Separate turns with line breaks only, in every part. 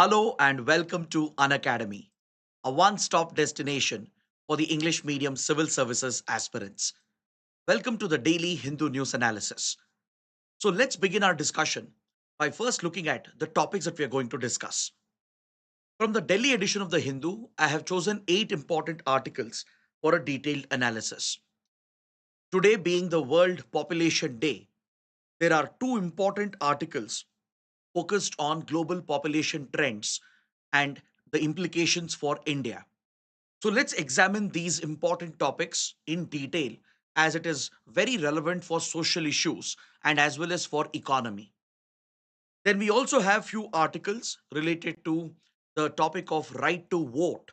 Hello and welcome to Unacademy, a one-stop destination for the English medium civil services aspirants. Welcome to the daily Hindu news analysis. So let's begin our discussion by first looking at the topics that we are going to discuss. From the Delhi edition of the Hindu, I have chosen 8 important articles for a detailed analysis. Today being the World Population Day, there are two important articles focused on global population trends and the implications for India. So let's examine these important topics in detail as it is very relevant for social issues and as well as for economy. Then we also have few articles related to the topic of right to vote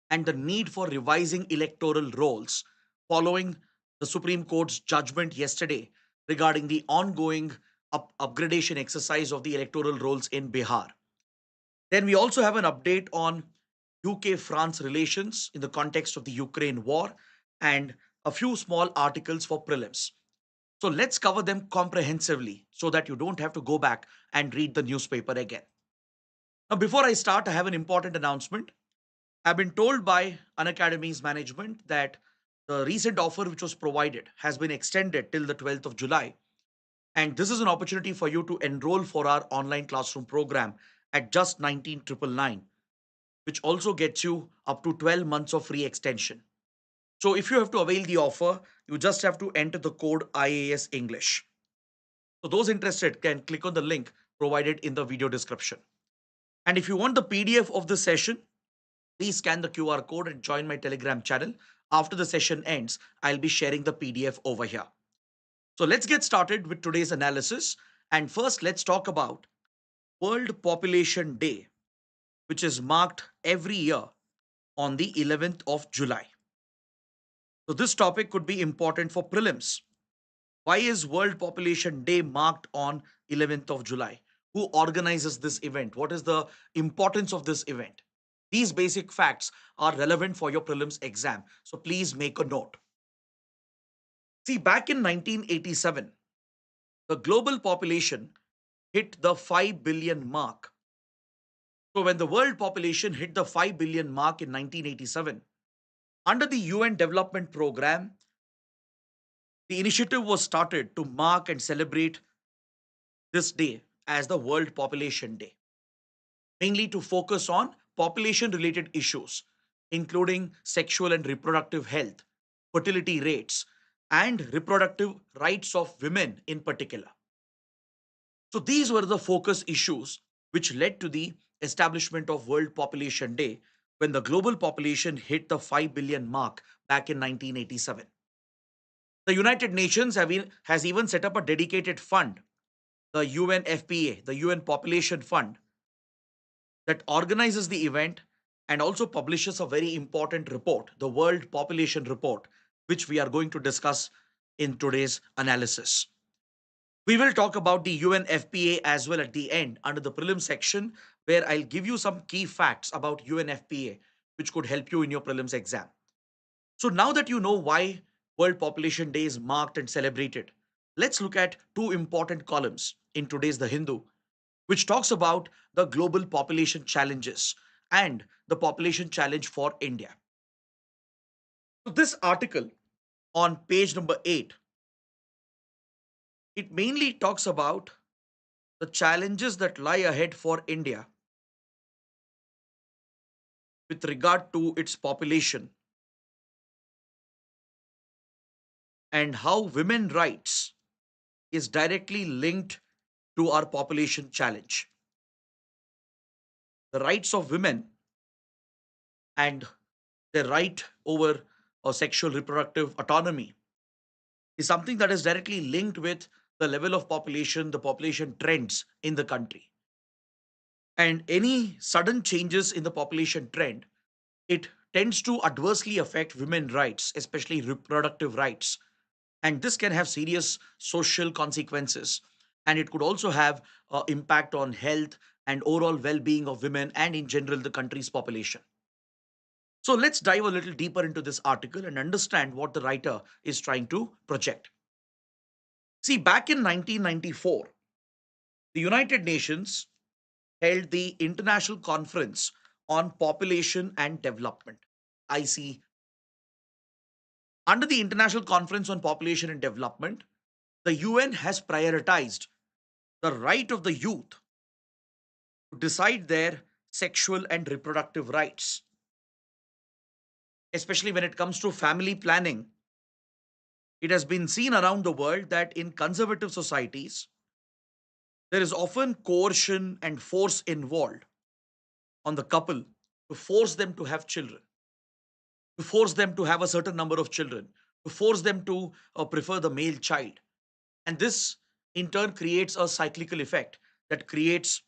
and the need for revising electoral rolls following the Supreme Court's judgment yesterday regarding the ongoing upgradation exercise of the electoral rolls in Bihar. Then we also have an update on UK France relations in the context of the Ukraine war and a few small articles for prelims. So let's cover them comprehensively so that you don't have to go back and read the newspaper again. Now, before I start, I have an important announcement. I've been told by Unacademy's management that the recent offer which was provided has been extended till the 12th of July. And this is an opportunity for you to enroll for our online classroom program at just 19,999, which also gets you up to 12 months of free extension. So if you have to avail the offer, you just have to enter the code IAS English. So those interested can click on the link provided in the video description. And if you want the PDF of the session, please scan the QR code and join my Telegram channel. After the session ends, I'll be sharing the PDF over here. So let's get started with today's analysis. And first, let's talk about World Population Day, which is marked every year on the 11th of July. So this topic could be important for prelims. Why is World Population Day marked on 11th of July? Who organizes this event? What is the importance of this event? These basic facts are relevant for your prelims exam. So please make a note. See, back in 1987, the global population hit the 5 billion mark. So when the world population hit the 5 billion mark in 1987, under the UN Development Program, the initiative was started to mark and celebrate this day as the World Population Day, mainly to focus on population related issues, including sexual and reproductive health, fertility rates, and reproductive rights of women in particular. So these were the focus issues which led to the establishment of World Population Day when the global population hit the 5 billion mark back in 1987. The United Nations has even set up a dedicated fund, the UNFPA, the UN Population Fund, that organizes the event and also publishes a very important report, the World Population Report, which we are going to discuss in today's analysis. We will talk about the UNFPA as well at the end under the prelim section, where I'll give you some key facts about UNFPA, which could help you in your prelims exam. So now that you know why World Population Day is marked and celebrated, let's look at two important columns in today's The Hindu, which talks about the global population challenges and the population challenge for India. So this article on page number 8, it mainly talks about the challenges that lie ahead for India with regard to its population and how women rights is directly linked to our population challenge. The rights of women and their right over sexual reproductive autonomy is something that is directly linked with the level of population, the population trends in the country. And any sudden changes in the population trend, it tends to adversely affect women rights, especially reproductive rights. And this can have serious social consequences. And it could also have impact on health and overall well-being of women and in general the country's population. So let's dive a little deeper into this article and understand what the writer is trying to project. See, back in 1994, the United Nations held the International Conference on Population and Development, IC. Under the International Conference on Population and Development, the UN has prioritized the right of the youth to decide their sexual and reproductive rights, especially when it comes to family planning. It has been seen around the world that in conservative societies, there is often coercion and force involved on the couple to force them to have children, to force them to have a certain number of children, to force them to prefer the male child. And this, in turn, creates a cyclical effect that creates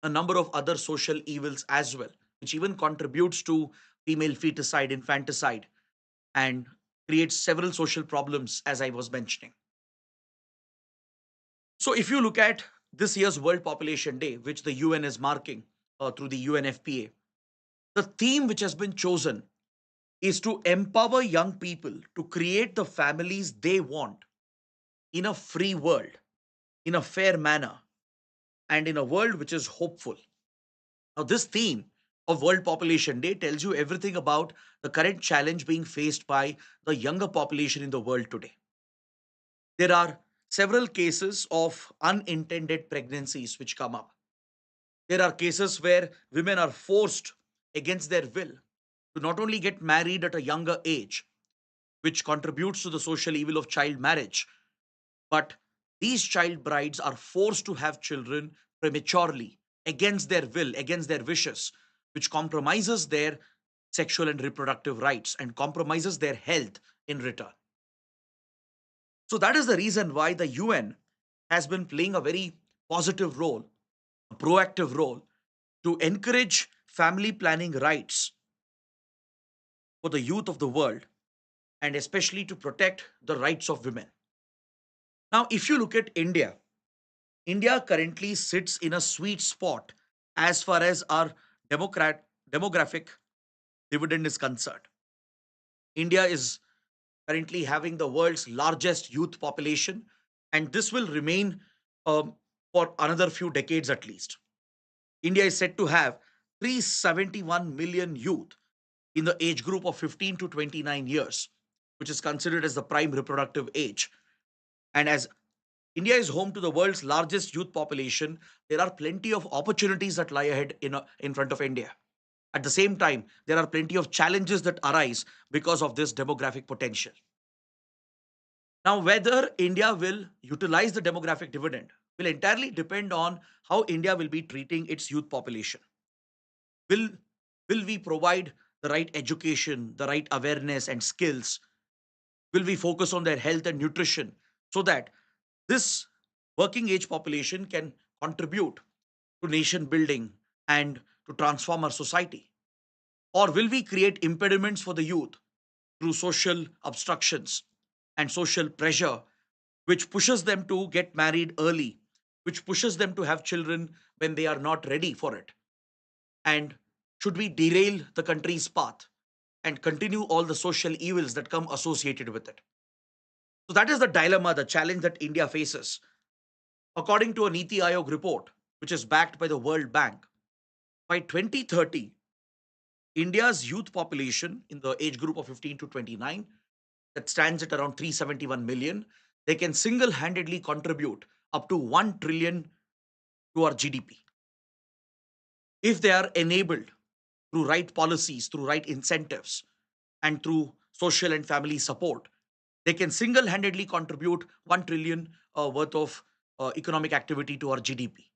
a number of other social evils as well, which even contributes to female feticide, infanticide, and creates several social problems, as I was mentioning. So, if you look at this year's World Population Day, which the UN is marking through the UNFPA, the theme which has been chosen is to empower young people to create the families they want in a free world, in a fair manner, and in a world which is hopeful. Now, this theme of World Population Day tells you everything about the current challenge being faced by the younger population in the world today. There are several cases of unintended pregnancies which come up. There are cases where women are forced against their will to not only get married at a younger age, which contributes to the social evil of child marriage, but these child brides are forced to have children prematurely, against their will, against their wishes, which compromises their sexual and reproductive rights and compromises their health in return. So, that is the reason why the UN has been playing a very positive role, a proactive role to encourage family planning rights for the youth of the world and especially to protect the rights of women. Now, if you look at India, India currently sits in a sweet spot as far as our demographic dividend is concerned. India is currently having the world's largest youth population, and this will remain for another few decades at least. India is said to have 371 million youth in the age group of 15 to 29 years, which is considered as the prime reproductive age. And as India is home to the world's largest youth population, there are plenty of opportunities that lie ahead in front of India. At the same time, there are plenty of challenges that arise because of this demographic potential. Now, whether India will utilize the demographic dividend will entirely depend on how India will be treating its youth population. Will, will we provide the right education, the right awareness and skills? Will we focus on their health and nutrition so that this working age population can contribute to nation building and to transform our society? Or will we create impediments for the youth through social obstructions and social pressure, which pushes them to get married early, which pushes them to have children when they are not ready for it? And should we derail the country's path and continue all the social evils that come associated with it? So that is the dilemma, the challenge that India faces. According to a Niti Aayog report, which is backed by the World Bank, by 2030, India's youth population in the age group of 15 to 29, that stands at around 371 million, they can single handedly contribute up to 1 trillion to our GDP. If they are enabled through right policies, through right incentives, and through social and family support, they can single handedly contribute 1 trillion worth of economic activity to our GDP.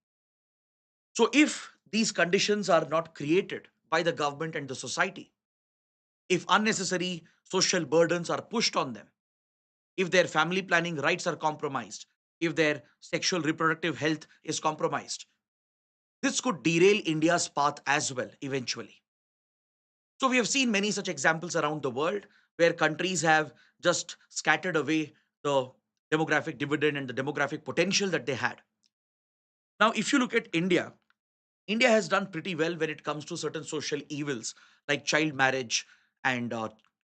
So, if these conditions are not created by the government and the society, if unnecessary social burdens are pushed on them, if their family planning rights are compromised, if their sexual reproductive health is compromised, this could derail India's path as well eventually. So, we have seen many such examples around the world where countries have just scattered away the demographic dividend and the demographic potential that they had. Now, if you look at India, India has done pretty well when it comes to certain social evils like child marriage and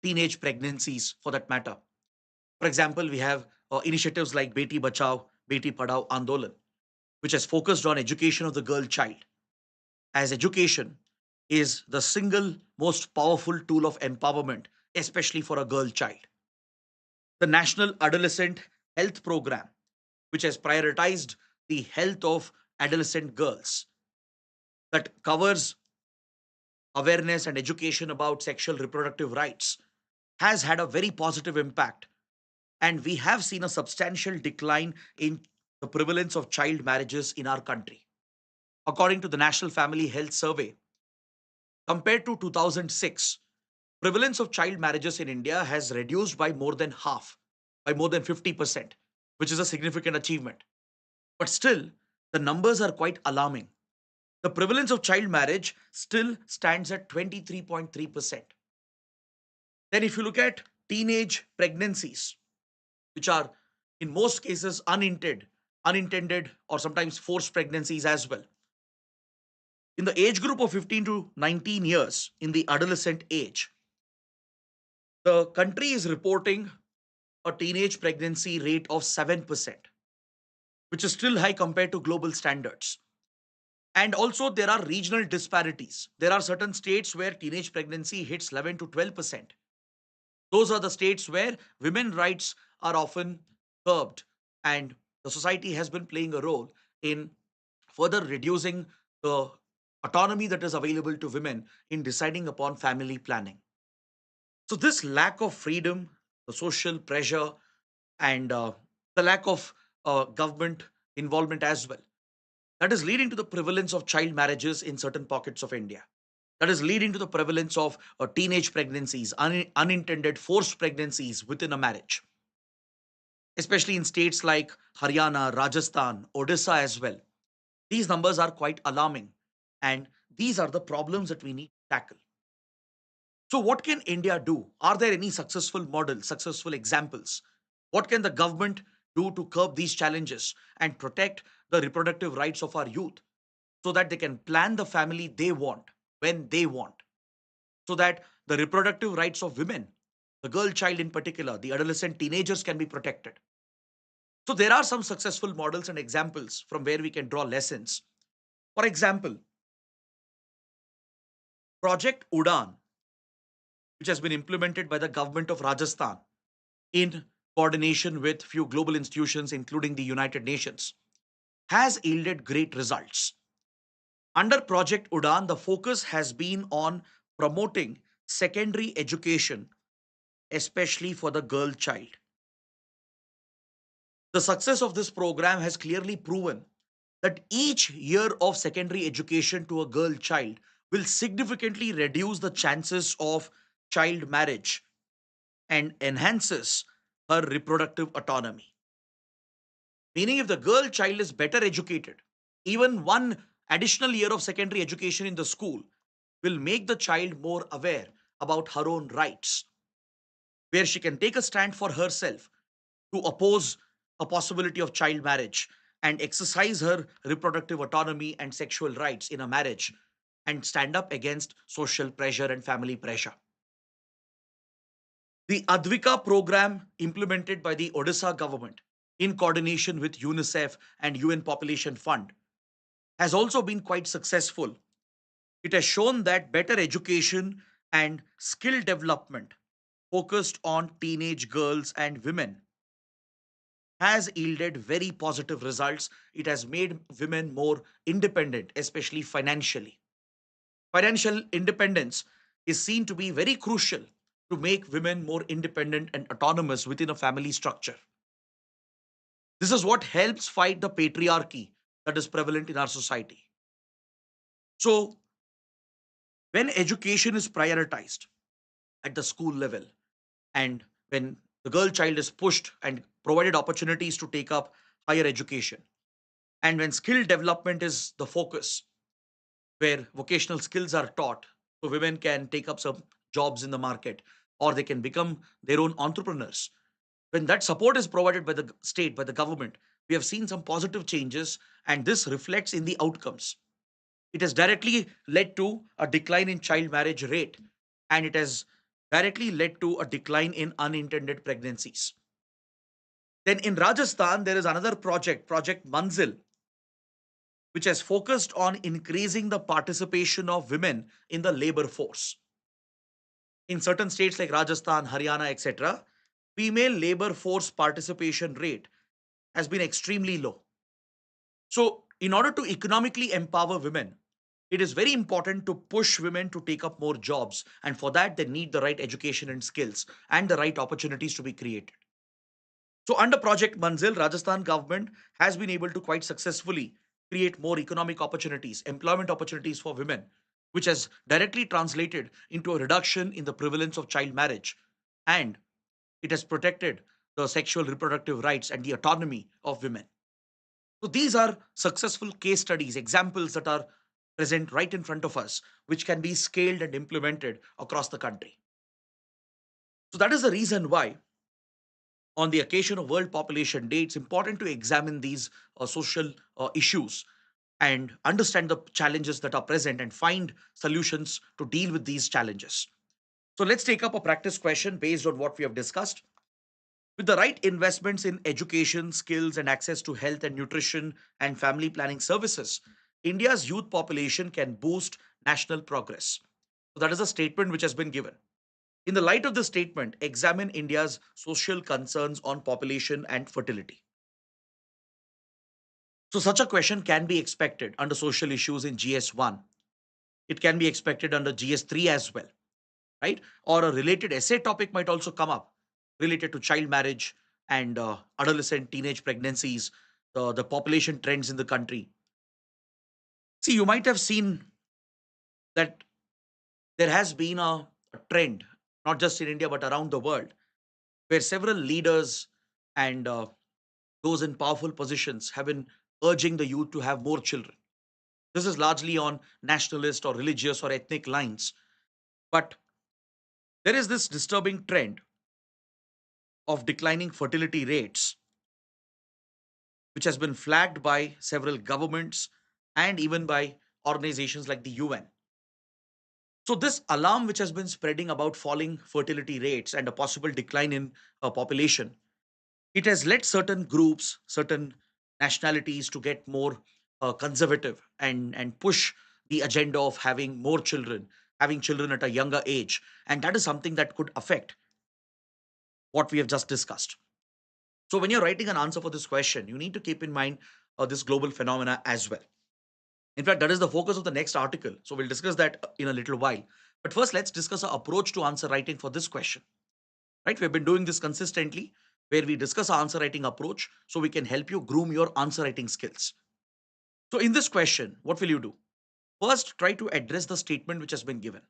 teenage pregnancies for that matter. For example, we have initiatives like Beti Bachao, Beti Padhao Andolan, which has focused on education of the girl child. as education is the single most powerful tool of empowerment, especially for a girl child. The National Adolescent Health Program, which has prioritized the health of adolescent girls, that covers awareness and education about sexual reproductive rights, has had a very positive impact. And we have seen a substantial decline in the prevalence of child marriages in our country. According to the National Family Health Survey, compared to 2006, prevalence of child marriages in India has reduced by more than half, by more than 50%, which is a significant achievement. But still, the numbers are quite alarming. The prevalence of child marriage still stands at 23.3%. Then, if you look at teenage pregnancies, which are in most cases unintended or sometimes forced pregnancies as well. In the age group of 15 to 19 years, in the adolescent age, the country is reporting a teenage pregnancy rate of 7%, which is still high compared to global standards. And also, there are regional disparities. There are certain states where teenage pregnancy hits 11 to 12%. Those are the states where women rights are often curbed, and the society has been playing a role in further reducing the autonomy that is available to women in deciding upon family planning. So, this lack of freedom, the social pressure, and the lack of government involvement as well, that is leading to the prevalence of child marriages in certain pockets of India. That is leading to the prevalence of teenage pregnancies, unintended forced pregnancies within a marriage, especially in states like Haryana, Rajasthan, Odisha as well. These numbers are quite alarming, and these are the problems that we need to tackle. So, what can India do? Are there any successful models, successful examples? What can the government do to curb these challenges and protect the reproductive rights of our youth so that they can plan the family they want when they want? So that the reproductive rights of women, the girl child in particular, the adolescent teenagers can be protected. So, there are some successful models and examples from where we can draw lessons. For example, Project Udan, which has been implemented by the government of Rajasthan in coordination with few global institutions, including the United Nations, has yielded great results. Under Project Udan, the focus has been on promoting secondary education, especially for the girl child. The success of this program has clearly proven that each year of secondary education to a girl child will significantly reduce the chances of child marriage and enhances her reproductive autonomy. Meaning, if the girl child is better educated, even one additional year of secondary education in the school will make the child more aware about her own rights, where she can take a stand for herself to oppose a possibility of child marriage and exercise her reproductive autonomy and sexual rights in a marriage and stand up against social pressure and family pressure. The Advika program implemented by the Odisha government in coordination with UNICEF and UN Population Fund has also been quite successful. It has shown that better education and skill development focused on teenage girls and women has yielded very positive results. It has made women more independent, especially financially. Financial independence is seen to be very crucial to make women more independent and autonomous within a family structure. This is what helps fight the patriarchy that is prevalent in our society. So, when education is prioritized at the school level, and when the girl child is pushed and provided opportunities to take up higher education, and when skill development is the focus, where vocational skills are taught, so women can take up some jobs in the market or they can become their own entrepreneurs. When that support is provided by the state, by the government, we have seen some positive changes, and this reflects in the outcomes. It has directly led to a decline in child marriage rate, and it has directly led to a decline in unintended pregnancies. Then in Rajasthan, there is another project, Project Manzil, which has focused on increasing the participation of women in the labor force. In certain states like Rajasthan, Haryana, etc., female labor force participation rate has been extremely low. So, in order to economically empower women, it is very important to push women to take up more jobs. And for that, they need the right education and skills and the right opportunities to be created. So, under Project Manzil, Rajasthan government has been able to quite successfully create more economic opportunities, employment opportunities for women, which has directly translated into a reduction in the prevalence of child marriage. And it has protected the sexual reproductive rights and the autonomy of women. So these are successful case studies, examples that are present right in front of us, which can be scaled and implemented across the country. So that is the reason why, on the occasion of World Population Day, it's important to examine these social issues and understand the challenges that are present and find solutions to deal with these challenges. So let's take up a practice question based on what we have discussed. With the right investments in education, skills, and access to health and nutrition and family planning services, India's youth population can boost national progress. So, that is a statement which has been given. In the light of this statement, examine India's social concerns on population and fertility. So, such a question can be expected under social issues in GS1. It can be expected under GS3 as well, right? Or a related essay topic might also come up related to child marriage and adolescent teenage pregnancies, the population trends in the country. See, you might have seen that there has been a trend, not just in India but around the world, where several leaders and those in powerful positions have been urging the youth to have more children. This is largely on nationalist or religious or ethnic lines. But there is this disturbing trend of declining fertility rates, which has been flagged by several governments and even by organizations like the UN. So, this alarm, which has been spreading about falling fertility rates and a possible decline in population, it has led certain groups, certain nationalities to get more conservative and push the agenda of having more children, having children at a younger age. And that is something that could affect what we have just discussed. So, when you're writing an answer for this question, you need to keep in mind this global phenomena as well. In fact, that is the focus of the next article. So, we'll discuss that in a little while. But first, let's discuss our approach to answer writing for this question. Right? We've been doing this consistently, where we discuss our answer writing approach so we can help you groom your answer writing skills. So, in this question, what will you do? First, try to address the statement which has been given.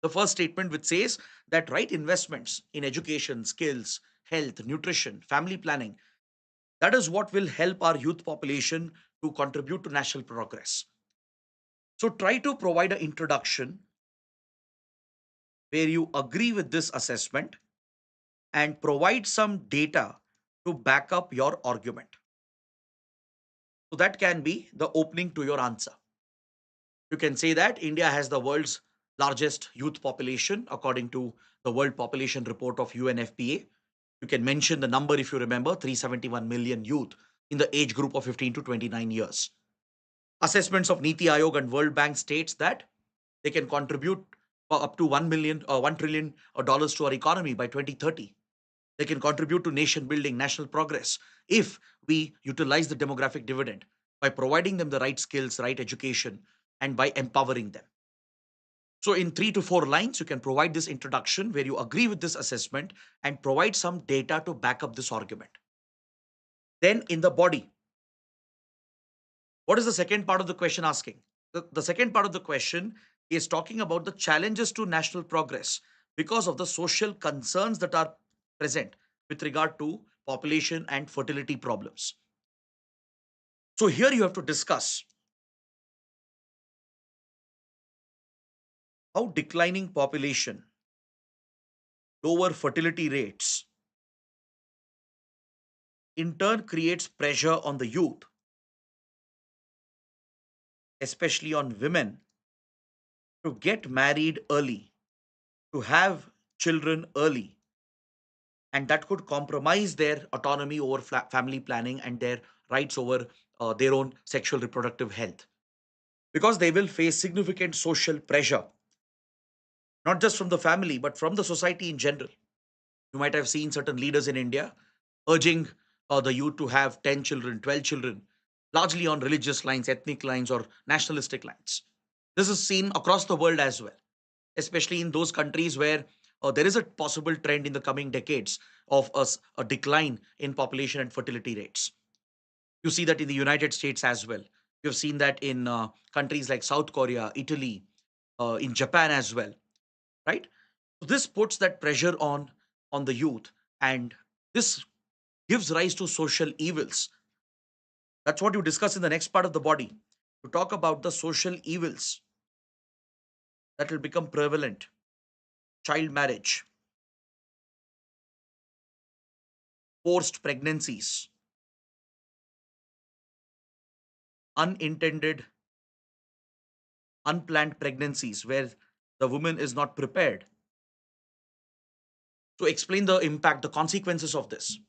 The first statement, which says that right investments in education, skills, health, nutrition, family planning, that is what will help our youth population to contribute to national progress. So try to provide an introduction where you agree with this assessment and provide some data to back up your argument. So that can be the opening to your answer. You can say that India has the world's largest youth population according to the World Population Report of UNFPA. You can mention the number if you remember 371 million youth in the age group of 15 to 29 years. Assessments of Niti Aayog and World Bank states that they can contribute up to 1 million or 1 trillion dollars to our economy by 2030. They can contribute to nation building, national progress if we utilize the demographic dividend by providing them the right skills, right education, and by empowering them. So, in 3 to 4 lines, you can provide this introduction where you agree with this assessment and provide some data to back up this argument. Then, in the body, what is the second part of the question asking? The second part of the question is talking about the challenges to national progress because of the social concerns that are present with regard to population and fertility problems. So, here you have to discuss how declining population, lower fertility rates, in turn creates pressure on the youth, especially on women, to get married early, to have children early, and that could compromise their autonomy over family planning and their rights over their own sexual reproductive health, because they will face significant social pressure, not just from the family, but from the society in general. You might have seen certain leaders in India urging the youth to have 10 children, 12 children, largely on religious lines, ethnic lines, or nationalistic lines. This is seen across the world as well, especially in those countries where there is a possible trend in the coming decades of a decline in population and fertility rates. You see that in the United States as well. You've seen that in countries like South Korea, Italy, in Japan as well, right? So this puts that pressure on the youth, and this gives rise to social evils. That's what you discuss in the next part of the body. To talk about the social evils that will become prevalent: child marriage, forced pregnancies, unintended, unplanned pregnancies where the woman is not prepared. To explain the impact, the consequences of this,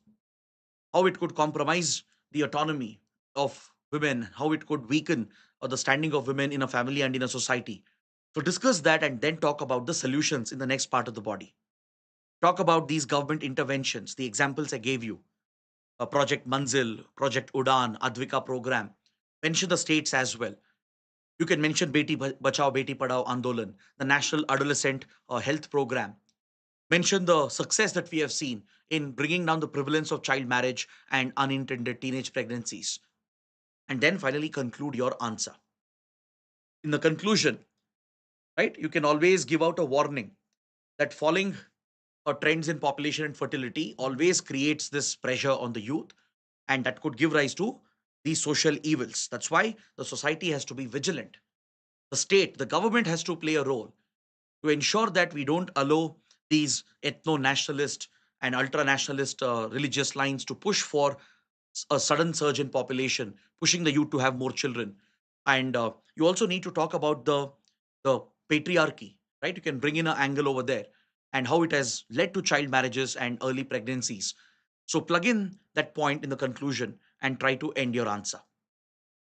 how it could compromise the autonomy of women, how it could weaken the standing of women in a family and in a society. So, discuss that and then talk about the solutions in the next part of the body. Talk about these government interventions, the examples I gave you, Project Manzil, Project Udan, Advika program. Mention the states as well. You can mention Bachao, Beti Padhao Andolan, the National Adolescent Health Program. Mention the success that we have seen in bringing down the prevalence of child marriage and unintended teenage pregnancies. And then finally conclude your answer. In the conclusion, right, you can always give out a warning that falling trends in population and fertility always creates this pressure on the youth, and that could give rise to these social evils. That's why the society has to be vigilant. The state, the government has to play a role to ensure that we don't allow these ethno nationalist and ultra nationalist religious lines to push for a sudden surge in population, pushing the youth to have more children. And you also need to talk about the patriarchy, right? You can bring in an angle over there and how it has led to child marriages and early pregnancies. So plug in that point in the conclusion and try to end your answer.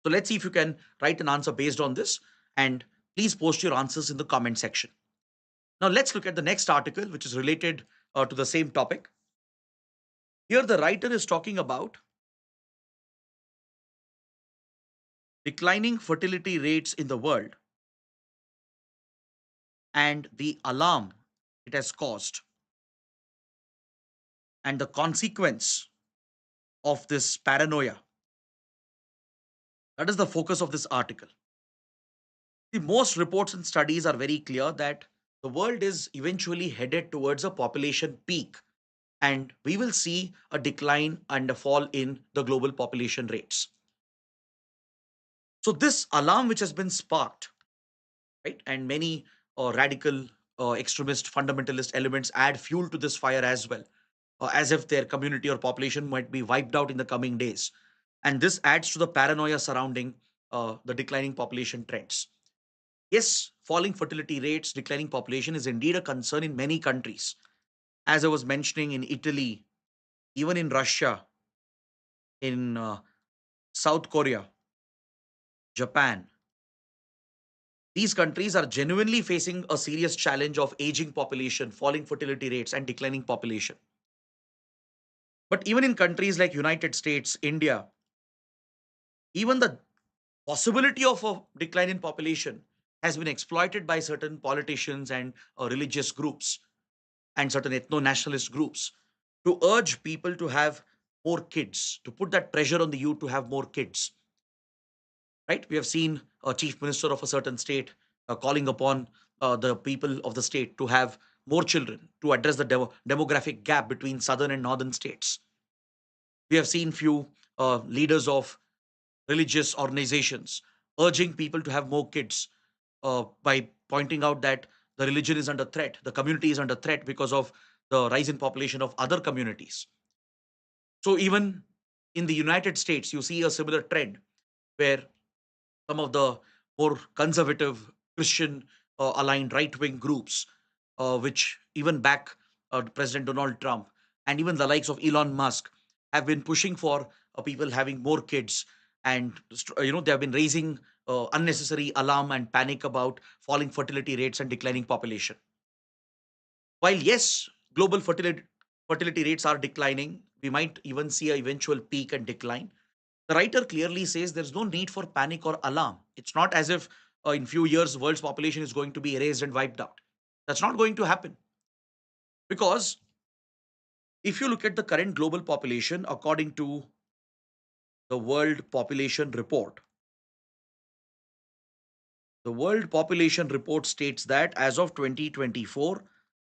So let's see if you can write an answer based on this, and please post your answers in the comment section. Now let's look at the next article, which is related to the same topic. Here the writer is talking about declining fertility rates in the world and the alarm it has caused, and the consequence of this paranoia. That is the focus of this article. The most reports and studies are very clear that the world is eventually headed towards a population peak, and we will see a decline and a fall in the global population rates. So this alarm which has been sparked, right, and many radical extremist fundamentalist elements add fuel to this fire as well, as if their community or population might be wiped out in the coming days. And this adds to the paranoia surrounding the declining population trends. Yes, falling fertility rates, declining population is indeed a concern in many countries. As I was mentioning, in Italy, even in Russia, in South Korea, Japan, these countries are genuinely facing a serious challenge of aging population, falling fertility rates, and declining population. But even in countries like United States, India, even the possibility of a decline in population has been exploited by certain politicians and religious groups and certain ethno nationalist groups to urge people to have more kids, to put that pressure on the youth to have more kids. Right? We have seen a chief minister of a certain state calling upon the people of the state to have more children to address the demographic gap between southern and northern states. We have seen few leaders of religious organizations urging people to have more kids by pointing out that the religion is under threat, the community is under threat because of the rise in population of other communities. So even in the United States, you see a similar trend where some of the more conservative Christian aligned right wing groups, which even back President Donald Trump and even the likes of Elon Musk, have been pushing for people having more kids. and they have been raising unnecessary alarm and panic about falling fertility rates and declining population. While yes, global fertility rates are declining, we might even see an eventual peak and decline. The writer clearly says there's no need for panic or alarm. It's not as if in few years world's population is going to be erased and wiped out. That's not going to happen, because if you look at the current global population according to the World Population Report, the World Population Report states that as of 2024,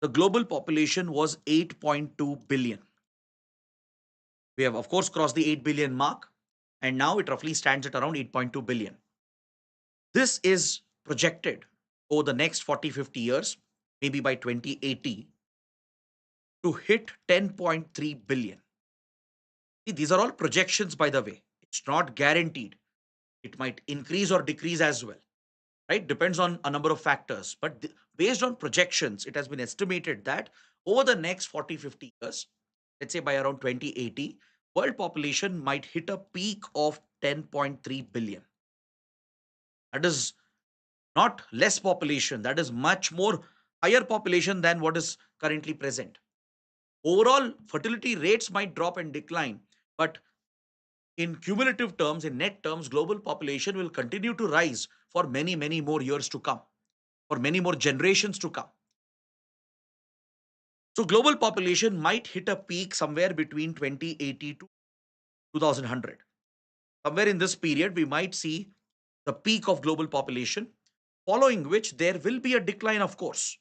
the global population was 8.2 billion. We have, of course, crossed the 8 billion mark, and now it roughly stands at around 8.2 billion. This is projected over the next 40-50 years, maybe by 2080, to hit 10.3 billion. See, these are all projections, by the way. It's not guaranteed. It might increase or decrease as well, right? Depends on a number of factors. But based on projections, it has been estimated that over the next 40-50 years, let's say by around 2080, world population might hit a peak of 10.3 billion. That is not less population, that is much more higher population than what is currently present. Overall, fertility rates might drop and decline, but in cumulative terms, in net terms, global population will continue to rise for many, many more years to come, for many more generations to come. So global population might hit a peak somewhere between 2080 to 2100. Somewhere in this period, we might see the peak of global population, following which there will be a decline, of course.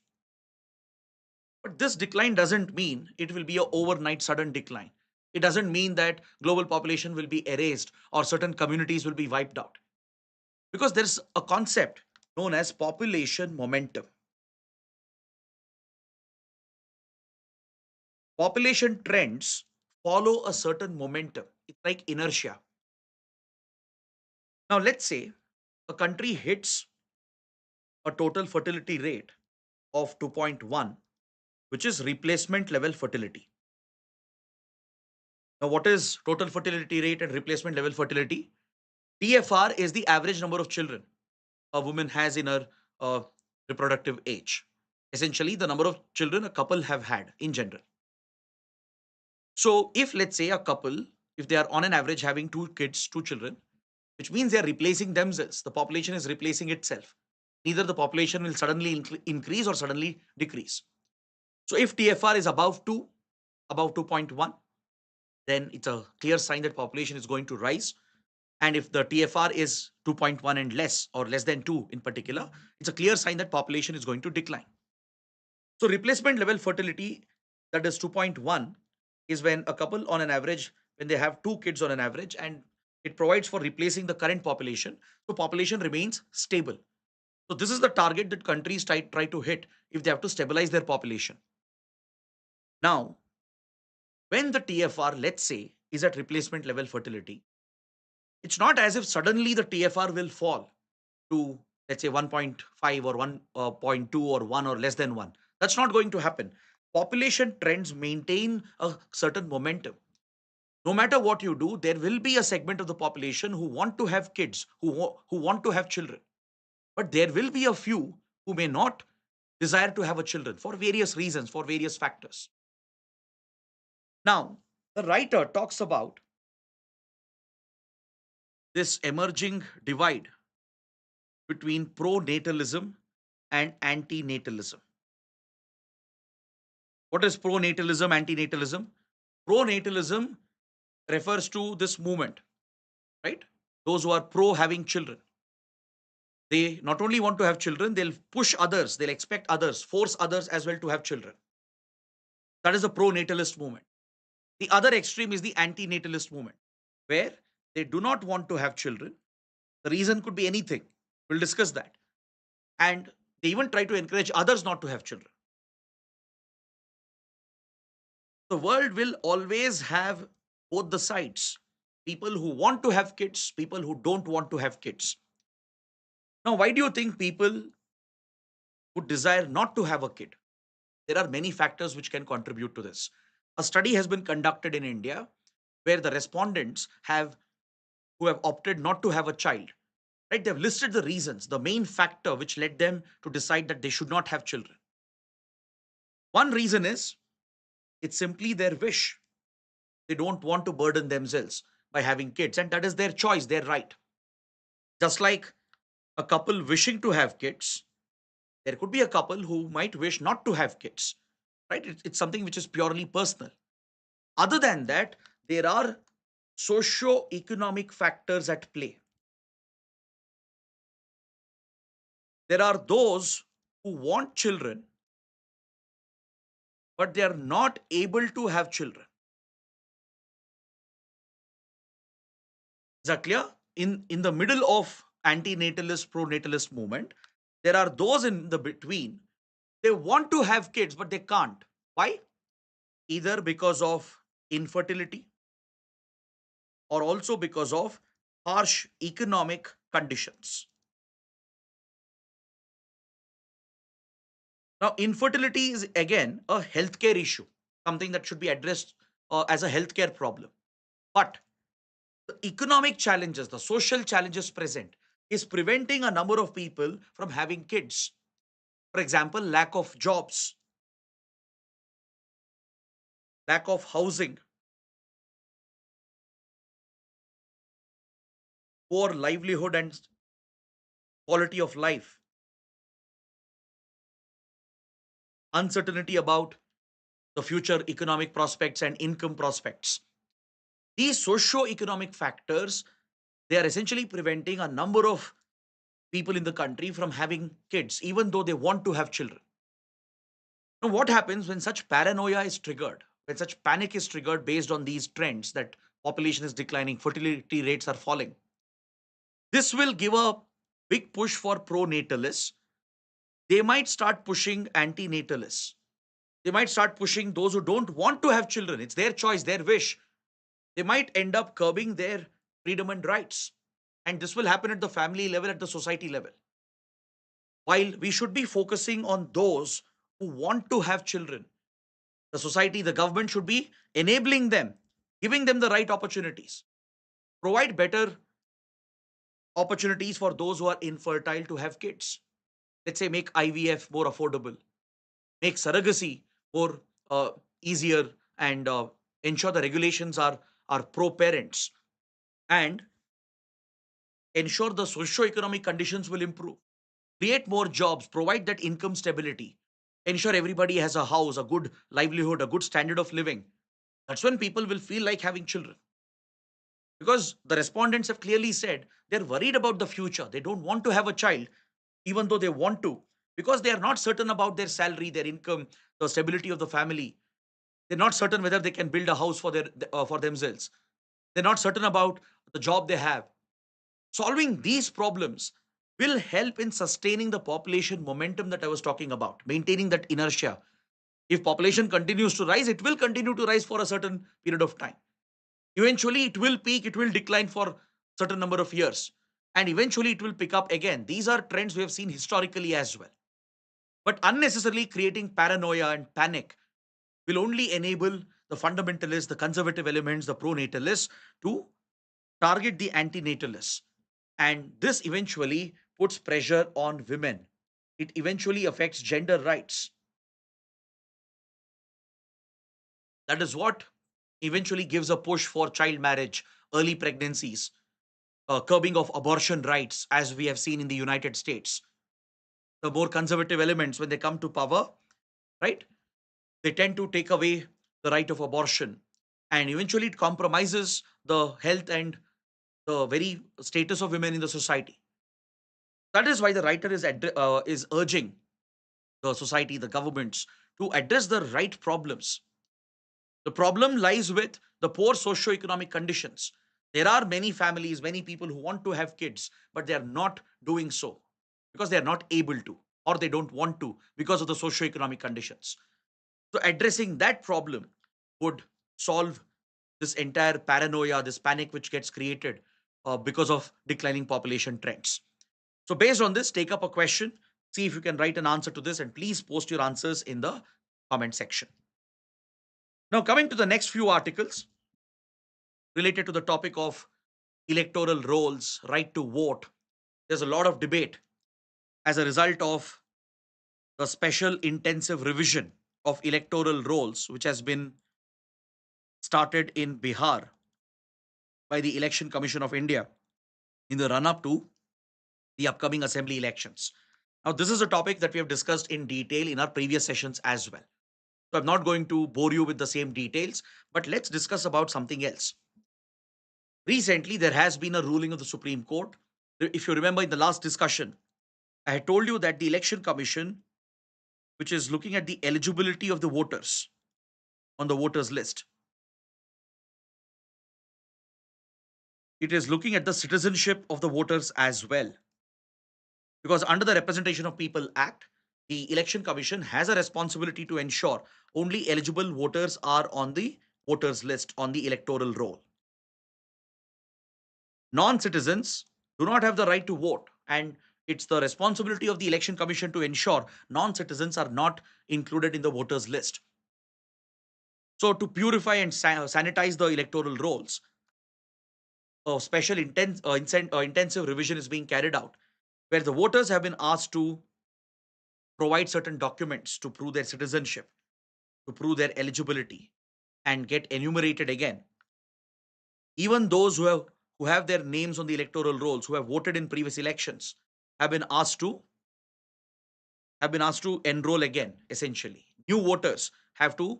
But this decline doesn't mean it will be an overnight sudden decline. It doesn't mean that global population will be erased or certain communities will be wiped out. Because there's a concept known as population momentum. Population trends follow a certain momentum. It's like inertia. Now, let's say a country hits a total fertility rate of 2.1, which is replacement level fertility. Now, what is total fertility rate and replacement level fertility? TFR is the average number of children a woman has in her uh, reproductive age. Essentially, the number of children a couple have had in general. So, if let's say a couple, if they are on an average having two kids, two children, which means they are replacing themselves, the population is replacing itself. Neither the population will suddenly increase or suddenly decrease. So, if TFR is above 2, above 2.1, then it's a clear sign that population is going to rise. And if the TFR is 2.1 and less, or less than 2 in particular, it's a clear sign that population is going to decline. So replacement level fertility, that is 2.1, is when a couple on an average, when they have two kids on an average, and it provides for replacing the current population, so population remains stable. So this is the target that countries try to hit if they have to stabilize their population. Now, when the TFR, let's say, is at replacement level fertility, it's not as if suddenly the TFR will fall to, let's say, 1.5 or 1.2 or 1 or less than 1. That's not going to happen. Population trends maintain a certain momentum. No matter what you do, there will be a segment of the population who want to have kids, who want to have children. But there will be a few who may not desire to have a children for various reasons, for various factors. Now, the writer talks about this emerging divide between pro-natalism and anti-natalism. What is pro-natalism, anti-natalism? Pro-natalism refers to this movement, right? Those who are pro having children. They not only want to have children, they'll push others, they'll expect others, force others as well to have children. That is the pro-natalist movement. The other extreme is the anti-natalist movement, where they do not want to have children. The reason could be anything. We'll discuss that. And they even try to encourage others not to have children. The world will always have both the sides. People who want to have kids, people who don't want to have kids. Now, why do you think people would desire not to have a kid? There are many factors which can contribute to this. A study has been conducted in India where the respondents have who have opted not to have a child, right? They've listed the reasons, the main factor which led them to decide that they should not have children. One reason is it's simply their wish. They don't want to burden themselves by having kids, and that is their choice, their right. Just like a couple wishing to have kids, there could be a couple who might wish not to have kids, right? It's something which is purely personal. Other than that, there are socio-economic factors at play. There are those who want children, but they are not able to have children. Is that clear? In the middle of anti-natalist, pro-natalist movement, there are those in the between. They want to have kids, but they can't. Why? Either because of infertility or also because of harsh economic conditions. Now, infertility is again a healthcare issue, something that should be addressed as a healthcare problem. But the economic challenges, the social challenges present, is preventing a number of people from having kids. For example, lack of jobs, lack of housing, poor livelihood and quality of life, uncertainty about the future economic prospects and income prospects. These socio-economic factors, they are essentially preventing a number of people in the country from having kids, even though they want to have children. Now, what happens when such paranoia is triggered, when such panic is triggered based on these trends that population is declining, fertility rates are falling? This will give a big push for pro-natalists. They might start pushing anti-natalists. They might start pushing those who don't want to have children. It's their choice, their wish. They might end up curbing their freedom and rights. And this will happen at the family level, at the society level. While we should be focusing on those who want to have children, the society, the government should be enabling them, giving them the right opportunities, provide better opportunities for those who are infertile to have kids. Let's say make IVF more affordable, make surrogacy more easier, and ensure the regulations are pro parents, and ensure the socio-economic conditions will improve. Create more jobs, provide that income stability, ensure everybody has a house, a good livelihood, a good standard of living. That's when people will feel like having children. Because the respondents have clearly said they're worried about the future. They don't want to have a child, even though they want to, because they are not certain about their salary, their income, the stability of the family. They're not certain whether they can build a house for themselves. They're not certain about the job they have. Solving these problems will help in sustaining the population momentum that I was talking about, maintaining that inertia. If population continues to rise, it will continue to rise for a certain period of time. Eventually, it will peak, it will decline for certain number of years, and eventually it will pick up again. These are trends we have seen historically as well. But unnecessarily creating paranoia and panic will only enable the fundamentalists, the conservative elements, the pro-natalists to target the anti-natalists. And this eventually puts pressure on women. It eventually affects gender rights. That is what eventually gives a push for child marriage, early pregnancies, curbing of abortion rights, as we have seen in the United States. The more conservative elements, when they come to power, right, they tend to take away the right of abortion. And eventually it compromises the health and the very status of women in the society. That is why the writer is urging the society, the governments, to address the right problems. The problem lies with the poor socio-economic conditions. There are many families, many people who want to have kids, but they are not doing so because they are not able to, or they don't want to because of the socio-economic conditions. So addressing that problem would solve this entire paranoia, this panic which gets created because of declining population trends. So based on this, take up a question, see if you can write an answer to this, and please post your answers in the comment section. Now, coming to the next few articles related to the topic of electoral rolls, right to vote. There's a lot of debate as a result of the special intensive revision of electoral rolls, which has been started in Bihar by the Election Commission of India in the run up to the upcoming assembly elections. Now, this is a topic that we have discussed in detail in our previous sessions as well. So, I'm not going to bore you with the same details, but let's discuss about something else. Recently, there has been a ruling of the Supreme Court. If you remember in the last discussion, I had told you that the Election Commission, which is looking at the eligibility of the voters on the voters list, it is looking at the citizenship of the voters as well. Because under the Representation of People Act, the Election Commission has a responsibility to ensure only eligible voters are on the voters list on the electoral roll. Non citizens do not have the right to vote, and it's the responsibility of the Election Commission to ensure non citizens are not included in the voters list. So, to purify and sanitize the electoral rolls, a special intensive revision is being carried out where the voters have been asked to provide certain documents to prove their citizenship, to prove their eligibility, and get enumerated again. Even those who have their names on the electoral rolls, who have voted in previous elections, have been asked to enroll again. Essentially, new voters have to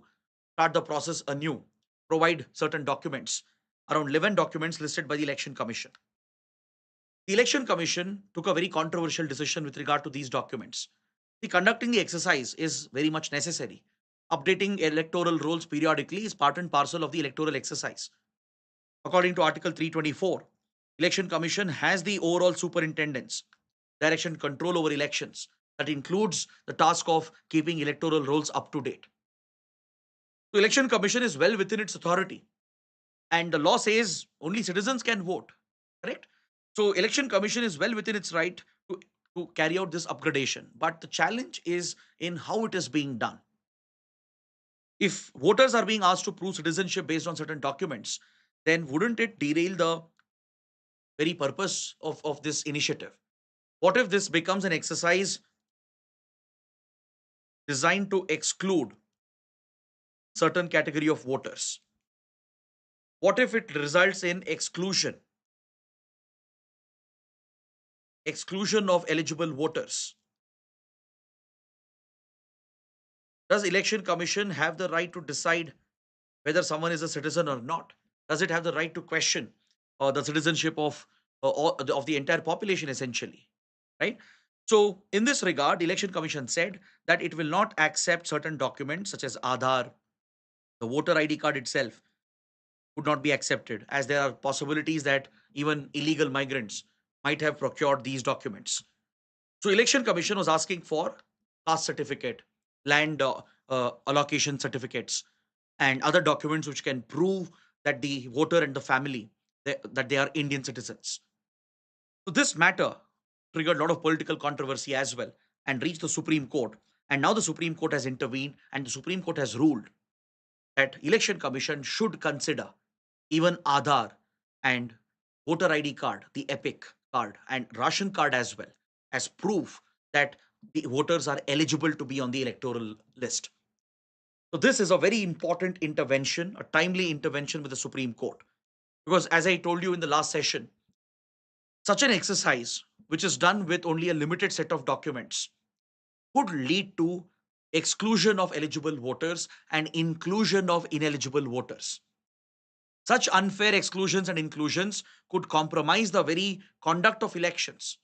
start the process anew, provide certain documents, around 11 documents listed by the Election Commission. The Election Commission took a very controversial decision with regard to these documents. Conducting the exercise is very much necessary. Updating electoral rolls periodically is part and parcel of the electoral exercise. According to Article 324, Election Commission has the overall superintendence, direction, control over elections. That includes the task of keeping electoral rolls up to date. The Election Commission is well within its authority, and the law says only citizens can vote. Correct? So, Election Commission is well within its right to carry out this upgradation. But the challenge is in how it is being done. If voters are being asked to prove citizenship based on certain documents, then wouldn't it derail the very purpose of this initiative? What if this becomes an exercise designed to exclude certain category of voters? What if it results in exclusion of eligible voters? Does Election Commission have the right to decide whether someone is a citizen or not? Does it have the right to question the citizenship of the entire population, essentially? Right. So, in this regard, the Election Commission said that it will not accept certain documents such as Aadhaar, the voter ID card itself would not be accepted, as there are possibilities that even illegal migrants might have procured these documents. So, Election Commission was asking for caste certificate, land allocation certificates, and other documents which can prove that the voter and the family that they are Indian citizens. So this matter triggered a lot of political controversy as well and reached the Supreme Court. And now the Supreme Court has intervened and the Supreme Court has ruled that Election Commission should consider even Aadhaar and voter ID card, the EPIC card, and ration card as well as proof that the voters are eligible to be on the electoral list. So this is a very important intervention, a timely intervention with the Supreme Court. Because as I told you in the last session, such an exercise, which is done with only a limited set of documents, could lead to exclusion of eligible voters and inclusion of ineligible voters. Such unfair exclusions and inclusions could compromise the very conduct of elections,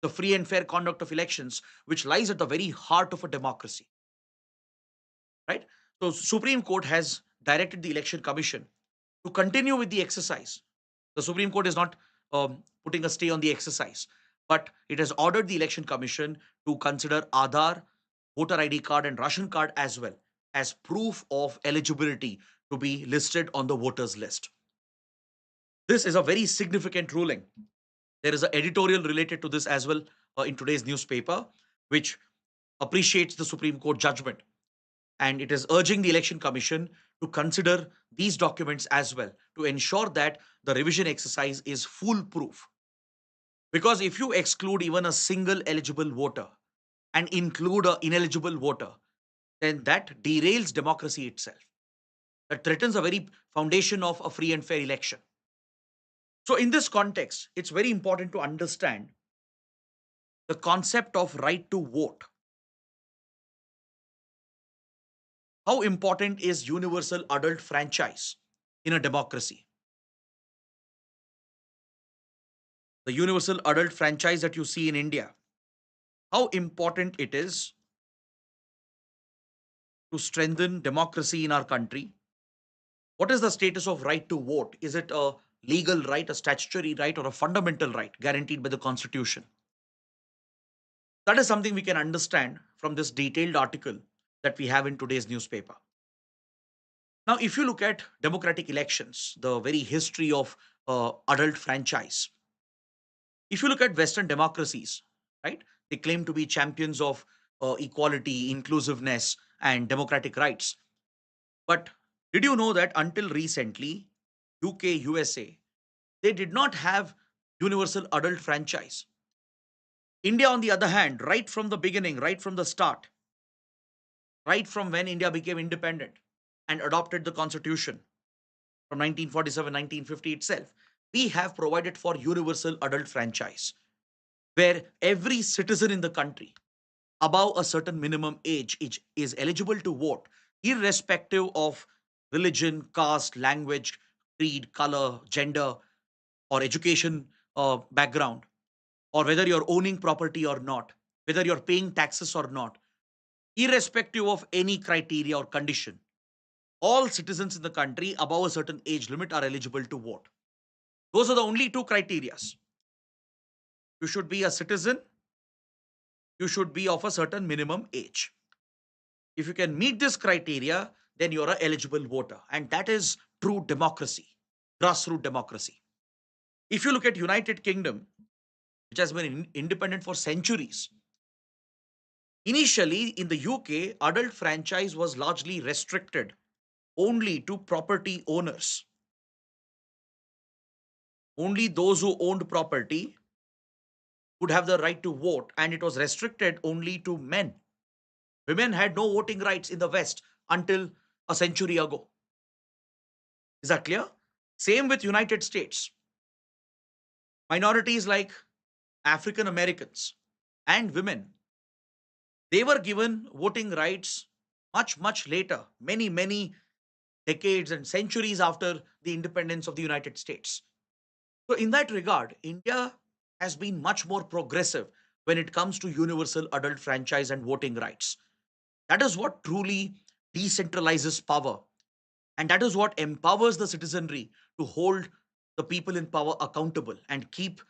the free and fair conduct of elections, which lies at the very heart of a democracy. Right? So, Supreme Court has directed the Election Commission to continue with the exercise. The Supreme Court is not putting a stay on the exercise, but it has ordered the Election Commission to consider Aadhaar, voter ID card, and ration card as well as proof of eligibility to be listed on the voters list. This is a very significant ruling. There is an editorial related to this as well in today's newspaper, which appreciates the Supreme Court judgment, and it is urging the Election Commission to consider these documents as well to ensure that the revision exercise is foolproof. Because if you exclude even a single eligible voter and include an ineligible voter, then that derails democracy itself. That threatens the very foundation of a free and fair election. So, in this context, it's very important to understand the concept of right to vote. How important is universal adult franchise in a democracy? The universal adult franchise that you see in India, how important it is to strengthen democracy in our country. What is the status of right to vote? Is it a legal right, a statutory right, or a fundamental right guaranteed by the Constitution? That is something we can understand from this detailed article that we have in today's newspaper. Now, if you look at democratic elections, the very history of adult franchise, if you look at Western democracies, right, they claim to be champions of equality, inclusiveness, and democratic rights. But did you know that until recently, UK, USA, they did not have universal adult franchise? India, on the other hand, right from the beginning, right from the start, right from when India became independent and adopted the constitution from 1947, 1950 itself, we have provided for universal adult franchise where every citizen in the country above a certain minimum age is eligible to vote, irrespective of religion, caste, language, creed, color, gender, or education background, or whether you're owning property or not, whether you're paying taxes or not, irrespective of any criteria or condition. All citizens in the country above a certain age limit are eligible to vote. Those are the only two criterias. You should be a citizen, you should be of a certain minimum age. If you can meet this criteria, then you're an eligible voter. And that is true democracy, grassroots democracy. If you look at United Kingdom, which has been independent for centuries, initially in the UK, adult franchise was largely restricted only to property owners. Only those who owned property would have the right to vote, and it was restricted only to men. Women had no voting rights in the West until a century ago. Is that clear? Same with United States. Minorities like African Americans and women, they were given voting rights much later, many decades and centuries after the independence of the United States. So, in that regard, India has been much more progressive when it comes to universal adult franchise and voting rights. That is what truly decentralizes power. And that is what empowers the citizenry to hold the people in power accountable and keep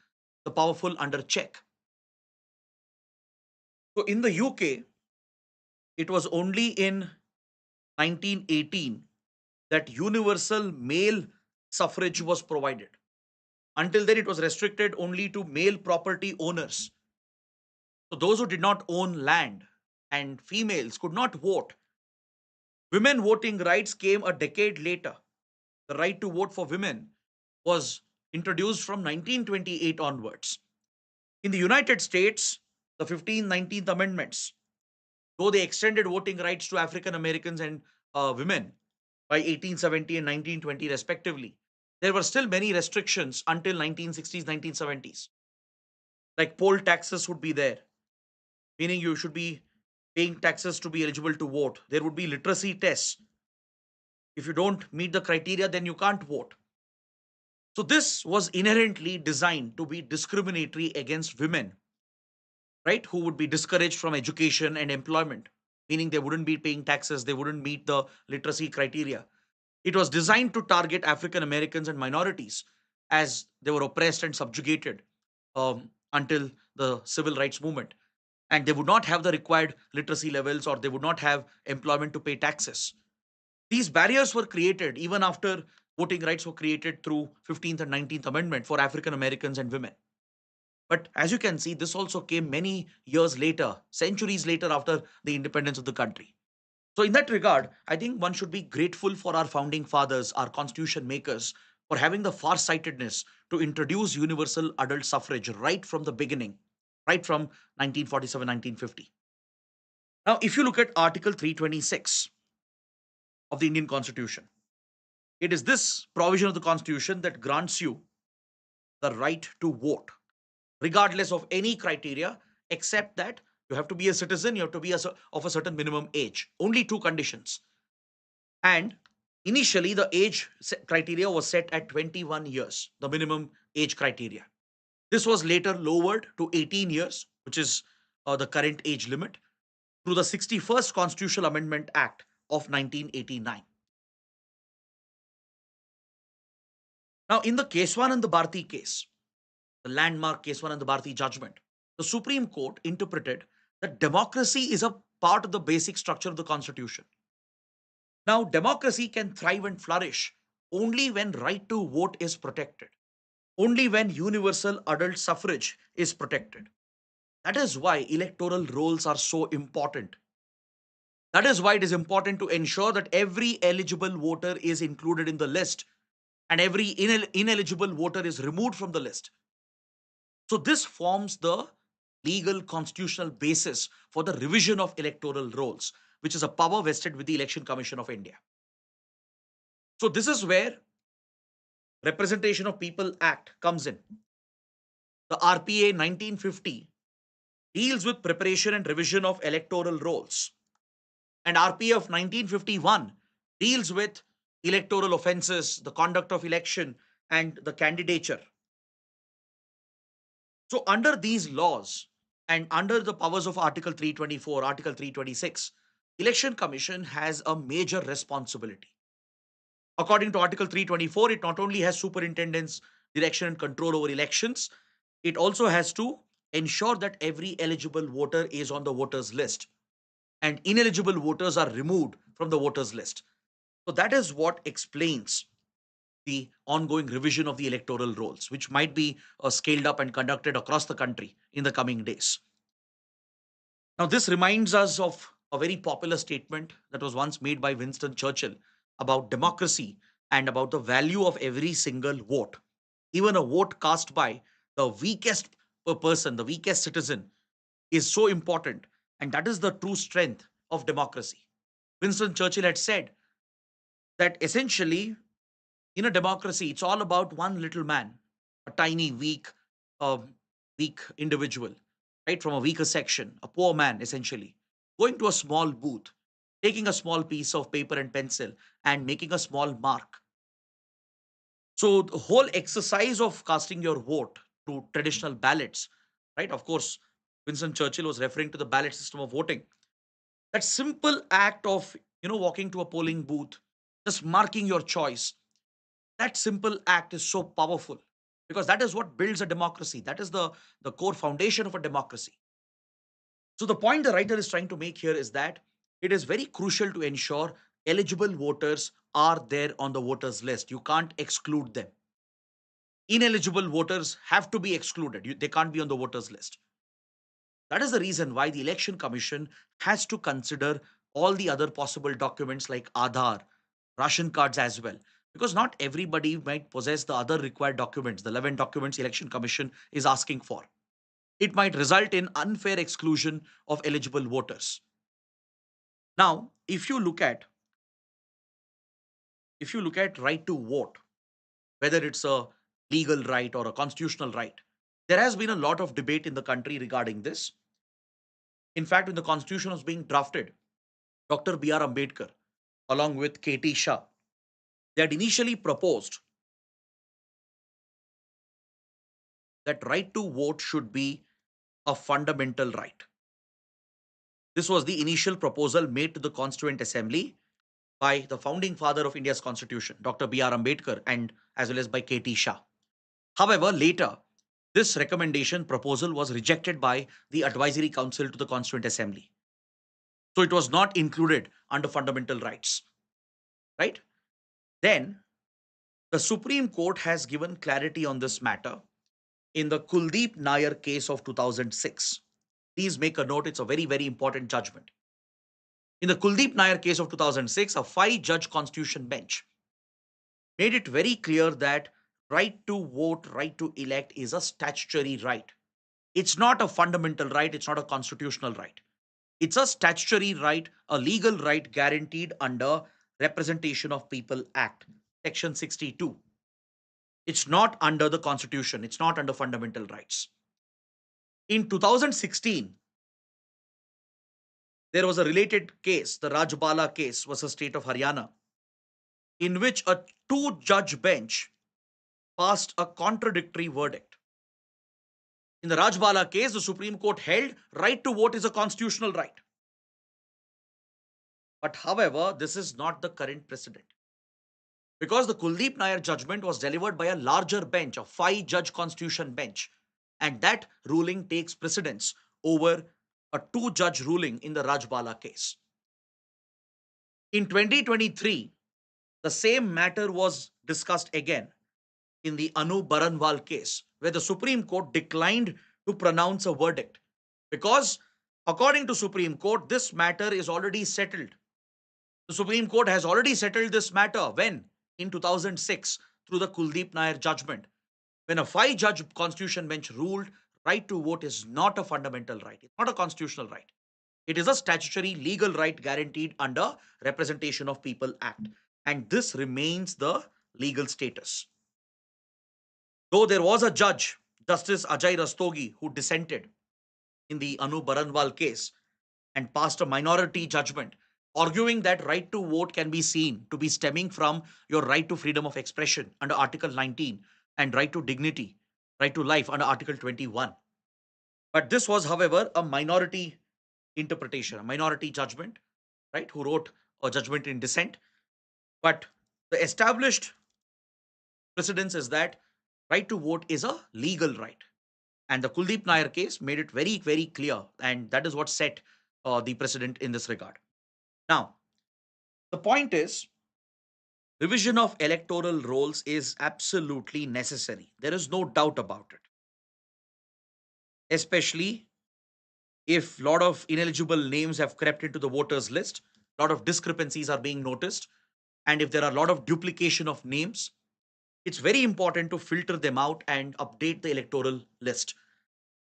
the powerful under check. So, in the UK, it was only in 1918 that universal male suffrage was provided. Until then, it was restricted only to male property owners. So, those who did not own land and females could not vote. Women voting rights came a decade later. The right to vote for women was introduced from 1928 onwards. In the United States, the 15th, 19th Amendments, though they extended voting rights to African Americans and women by 1870 and 1920 respectively, there were still many restrictions until 1960s, 1970s. Like poll taxes would be there, meaning you should be paying taxes to be eligible to vote. There would be literacy tests. If you don't meet the criteria, then you can't vote. So this was inherently designed to be discriminatory against women, right? Who would be discouraged from education and employment, meaning they wouldn't be paying taxes, they wouldn't meet the literacy criteria. It was designed to target African Americans and minorities as they were oppressed and subjugated until the civil rights movement. And they would not have the required literacy levels or they would not have employment to pay taxes. These barriers were created even after voting rights were created through 15th and 19th Amendment for African Americans and women. But as you can see, this also came many years later, centuries later after the independence of the country. So, in that regard, I think one should be grateful for our founding fathers, our constitution makers, for having the far-sightedness to introduce universal adult suffrage right from the beginning, right from 1947, 1950. Now, if you look at Article 326 of the Indian Constitution, it is this provision of the Constitution that grants you the right to vote, regardless of any criteria, except that you have to be a citizen, you have to be of a certain minimum age. Only two conditions. And initially, the criteria was set at 21 years, the minimum age criteria. This was later lowered to 18 years, which is the current age limit, through the 61st Constitutional Amendment Act of 1989. Now, in the Keswanand Bharti case, the landmark Keswanand Bharti judgment, the Supreme Court interpreted that democracy is a part of the basic structure of the Constitution. Now, democracy can thrive and flourish only when right to vote is protected, only when universal adult suffrage is protected. That is why electoral rolls are so important. That is why it is important to ensure that every eligible voter is included in the list and every ineligible voter is removed from the list. So, this forms the legal constitutional basis for the revision of electoral rolls, which is a power vested with the Election Commission of India. So, this is where Representation of People Act comes in. The RPA 1950 deals with preparation and revision of electoral rolls, and RPA of 1951 deals with electoral offences, the conduct of election, and the candidature. So, under these laws and under the powers of Article 324, Article 326, Election Commission has a major responsibility. According to Article 324, it not only has superintendence, direction, and control over elections, it also has to ensure that every eligible voter is on the voters list and ineligible voters are removed from the voters list. So that is what explains the ongoing revision of the electoral rolls, which might be scaled up and conducted across the country in the coming days. Now, this reminds us of a very popular statement that was once made by Winston Churchill about democracy and about the value of every single vote. Even a vote cast by the weakest person, the weakest citizen, is so important. And that is the true strength of democracy. Winston Churchill had said that essentially, in a democracy, it's all about one little man, a tiny, uh, weak individual, right, from a weaker section, a poor man, essentially, going to a small booth, taking a small piece of paper and pencil, and making a small mark. So the whole exercise of casting your vote through traditional ballots, right? Of course, Winston Churchill was referring to the ballot system of voting. That simple act of walking to a polling booth, just marking your choice, that simple act is so powerful because that is what builds a democracy. That is the core foundation of a democracy. So the point the writer is trying to make here is that it is very crucial to ensure eligible voters are there on the voters list. You can't exclude them. Ineligible voters have to be excluded. They can't be on the voters list. That is the reason why the Election Commission has to consider all the other possible documents like Aadhaar, ration cards as well. Because not everybody might possess the other required documents, the 11 documents Election Commission is asking for. It might result in unfair exclusion of eligible voters. Now, if you look at right to vote, whether it's a legal right or a constitutional right, there has been a lot of debate in the country regarding this. In fact, when the constitution was being drafted, Dr. B.R. Ambedkar, along with K.T. Shah, they had initially proposed that right to vote should be a fundamental right. This was the initial proposal made to the Constituent Assembly by the founding father of India's constitution, Dr. B.R. Ambedkar, and as well as by K.T. Shah. However, later, this recommendation proposal was rejected by the Advisory Council to the Constituent Assembly. So it was not included under fundamental rights, right? Then the Supreme Court has given clarity on this matter in the Kuldeep Nair case of 2006. Please make a note, it's a very, very important judgment. In the Kuldeep Nair case of 2006, a five-judge constitution bench made it very clear that right to vote, right to elect is a statutory right. It's not a fundamental right, it's not a constitutional right. It's a statutory right, a legal right guaranteed under Representation of People Act, Section 62. It's not under the Constitution, it's not under fundamental rights. In 2016, there was a related case, the Rajbala case versus State of Haryana, in which a two-judge bench passed a contradictory verdict. In the Rajbala case, the Supreme Court held right to vote is a constitutional right. But however, this is not the current precedent. Because the Kuldeep Nair judgment was delivered by a larger bench, a five-judge constitution bench, and that ruling takes precedence over a two-judge ruling in the Rajbala case. In 2023, the same matter was discussed again in the Anu Baranwal case, where the Supreme Court declined to pronounce a verdict because, according to Supreme Court, this matter is already settled. The Supreme Court has already settled this matter when? In 2006, through the Kuldeep Nair judgment, when a five-judge constitution bench ruled right to vote is not a fundamental right, it's not a constitutional right. It is a statutory legal right guaranteed under Representation of People Act. And this remains the legal status. Though there was a judge, Justice Ajay Rastogi, who dissented in the Anu Baranwal case and passed a minority judgment, arguing that right to vote can be seen to be stemming from your right to freedom of expression under Article 19 and right to dignity, right to life under Article 21. But this was, however, a minority interpretation, a minority judgment, right, who wrote a judgment in dissent. But the established precedence is that right to vote is a legal right. And the Kuldeep Nair case made it very, very clear. And that is what set the precedent in this regard. Now, the point is, revision of electoral rolls is absolutely necessary. There is no doubt about it. Especially if a lot of ineligible names have crept into the voters list, a lot of discrepancies are being noticed, and if there are a lot of duplication of names, it's very important to filter them out and update the electoral list.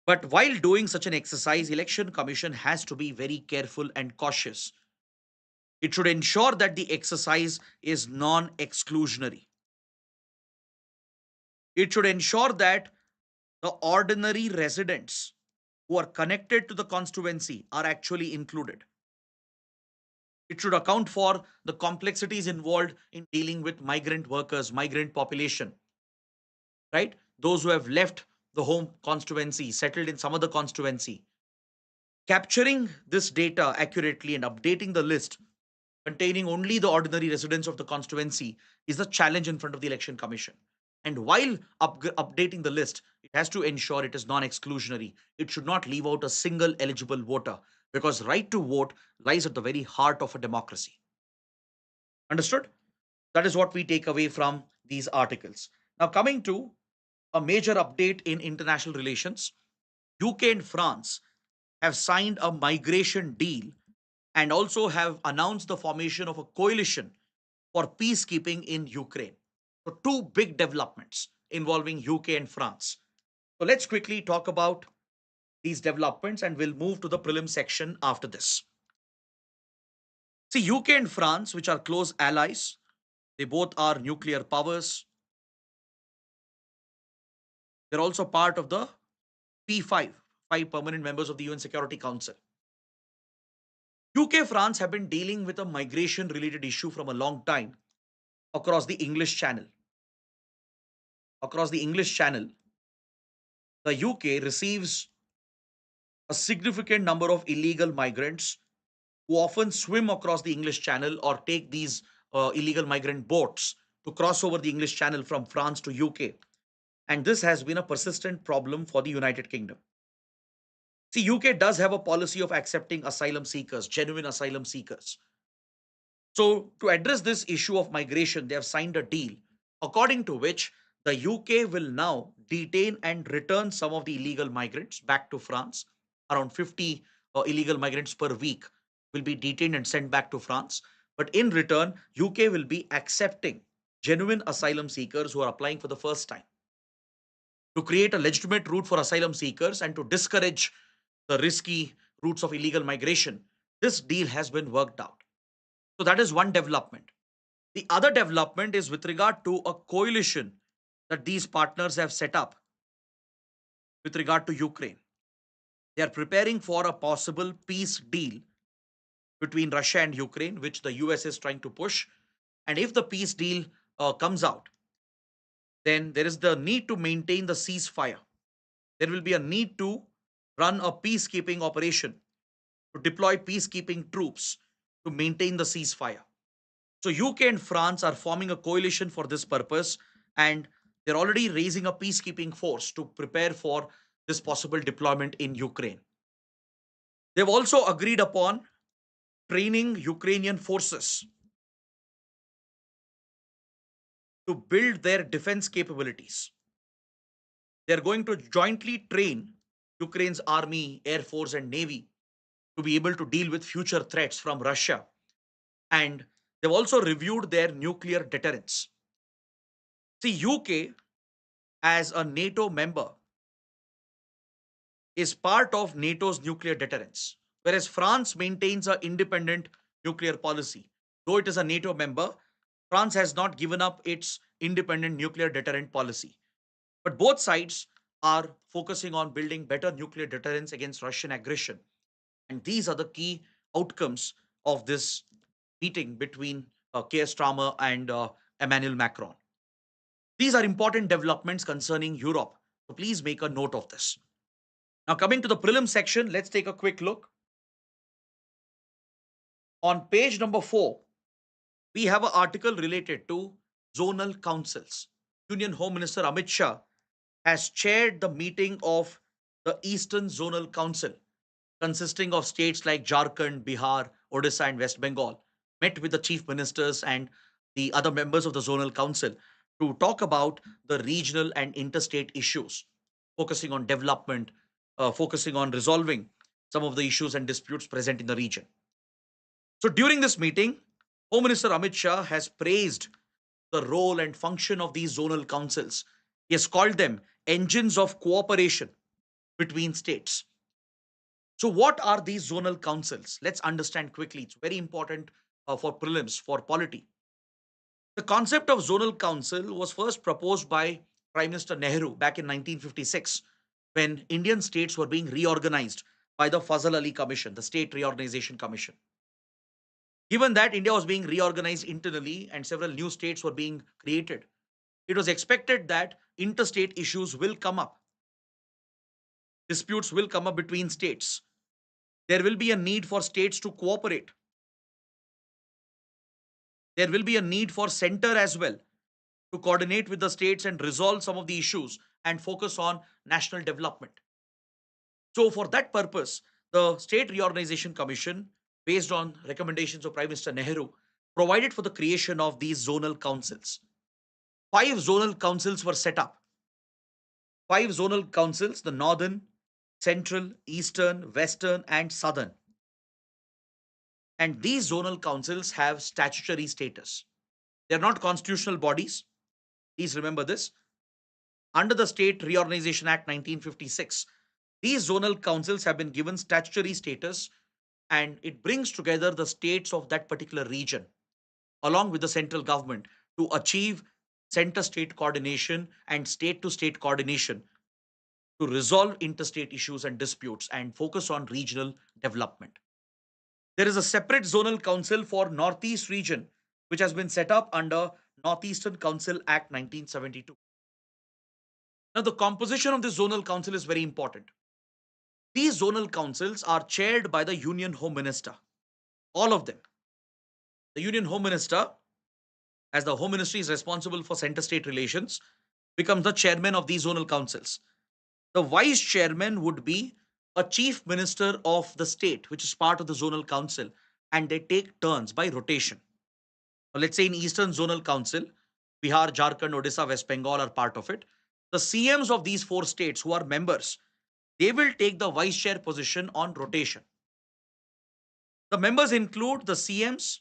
But while doing such an exercise, Election Commission has to be very careful and cautious. It should ensure that the exercise is non-exclusionary. It should ensure that the ordinary residents who are connected to the constituency are actually included. It should account for the complexities involved in dealing with migrant workers, migrant population, right? Those who have left the home constituency, settled in some other constituency. Capturing this data accurately and updating the list containing only the ordinary residents of the constituency is the challenge in front of the Election Commission. And while updating the list, it has to ensure it is non-exclusionary. It should not leave out a single eligible voter because right to vote lies at the very heart of a democracy. Understood? That is what we take away from these articles. Now, coming to a major update in international relations, UK and France have signed a migration deal and also have announced the formation of a coalition for peacekeeping in Ukraine. So, two big developments involving UK and France. So, let's quickly talk about these developments and we'll move to the prelim section after this. See, UK and France, which are close allies, they both are nuclear powers. They're also part of the P5, five permanent members of the UN Security Council. UK France have been dealing with a migration related issue from a long time across the English Channel. Across the English Channel, the UK receives a significant number of illegal migrants who often swim across the English Channel or take these illegal migrant boats to cross over the English Channel from France to UK. And this has been a persistent problem for the United Kingdom. See, UK does have a policy of accepting asylum seekers, genuine asylum seekers. So, to address this issue of migration, they have signed a deal according to which the UK will now detain and return some of the illegal migrants back to France. Around 50 illegal migrants per week will be detained and sent back to France. But in return, UK will be accepting genuine asylum seekers who are applying for the first time to create a legitimate route for asylum seekers and to discourage the risky routes of illegal migration. This deal has been worked out. So that is one development. The other development is with regard to a coalition that these partners have set up with regard to Ukraine. They are preparing for a possible peace deal between Russia and Ukraine, which the US is trying to push. And if the peace deal comes out, then there is the need to maintain the ceasefire. There will be a need to run a peacekeeping operation, to deploy peacekeeping troops to maintain the ceasefire. So UK and France are forming a coalition for this purpose, and they're already raising a peacekeeping force to prepare for this possible deployment in Ukraine. They've also agreed upon training Ukrainian forces to build their defense capabilities. They're going to jointly train Ukraine's army, air force, and navy to be able to deal with future threats from Russia. And they've also reviewed their nuclear deterrence. See, UK, as a NATO member, is part of NATO's nuclear deterrence, whereas France maintains an independent nuclear policy. Though it is a NATO member, France has not given up its independent nuclear deterrent policy. But both sides are focusing on building better nuclear deterrence against Russian aggression. And these are the key outcomes of this meeting between Keir Starmer and Emmanuel Macron. These are important developments concerning Europe. So please make a note of this. Now, coming to the prelim section, let's take a quick look. On page number 4, we have an article related to zonal councils. Union Home Minister Amit Shah has chaired the meeting of the Eastern Zonal Council, consisting of states like Jharkhand, Bihar, Odisha, and West Bengal, met with the chief ministers and the other members of the Zonal Council to talk about the regional and interstate issues, focusing on development, focusing on resolving some of the issues and disputes present in the region. So during this meeting, Home Minister Amit Shah has praised the role and function of these zonal councils. He has called them engines of cooperation between states. So, what are these zonal councils? Let's understand quickly. It's very important for prelims, for polity. The concept of zonal council was first proposed by Prime Minister Nehru back in 1956 when Indian states were being reorganized by the Fazal Ali Commission, the State Reorganization Commission. Given that India was being reorganized internally and several new states were being created, it was expected that interstate issues will come up. Disputes will come up between states. There will be a need for states to cooperate. There will be a need for center as well to coordinate with the states and resolve some of the issues and focus on national development. So, for that purpose, the State Reorganization Commission, based on recommendations of Prime Minister Nehru, provided for the creation of these zonal councils. 5 zonal councils were set up. 5 zonal councils: the northern, central, eastern, western, and southern. And these zonal councils have statutory status. They are not constitutional bodies. Please remember this. Under the State Reorganization Act 1956, these zonal councils have been given statutory status, and it brings together the states of that particular region along with the central government to achieve center state coordination and state to state coordination to resolve interstate issues and disputes and focus on regional development. There is a separate zonal council for Northeast region, which has been set up under Northeastern Council Act 1972. Now, the composition of this zonal council is very important. These zonal councils are chaired by the Union Home Minister, all of them. The Union Home Minister, as the Home Ministry is responsible for center state relations, becomes the chairman of these zonal councils. The vice chairman would be a chief minister of the state, which is part of the zonal council, and they take turns by rotation. Now, let's say in Eastern Zonal Council, Bihar, Jharkhand, Odisha, West Bengal are part of it. The CMs of these 4 states who are members, they will take the vice chair position on rotation. The members include the CMs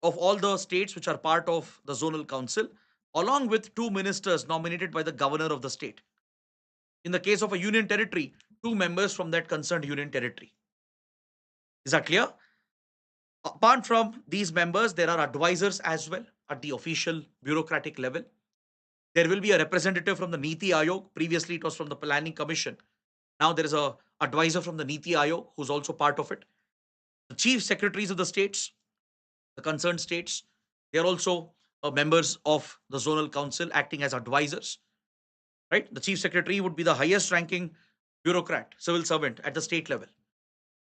of all the states which are part of the zonal council, along with two ministers nominated by the governor of the state. In the case of a union territory, two members from that concerned union territory. Is that clear? Apart from these members, there are advisors as well at the official bureaucratic level. There will be a representative from the Niti Aayog. Previously, it was from the Planning Commission. Now there is a advisor from the Niti Aayog who's also part of it. The chief secretaries of the states, the concerned states, they are also members of the zonal council acting as advisors. Right? The chief secretary would be the highest ranking bureaucrat, civil servant at the state level.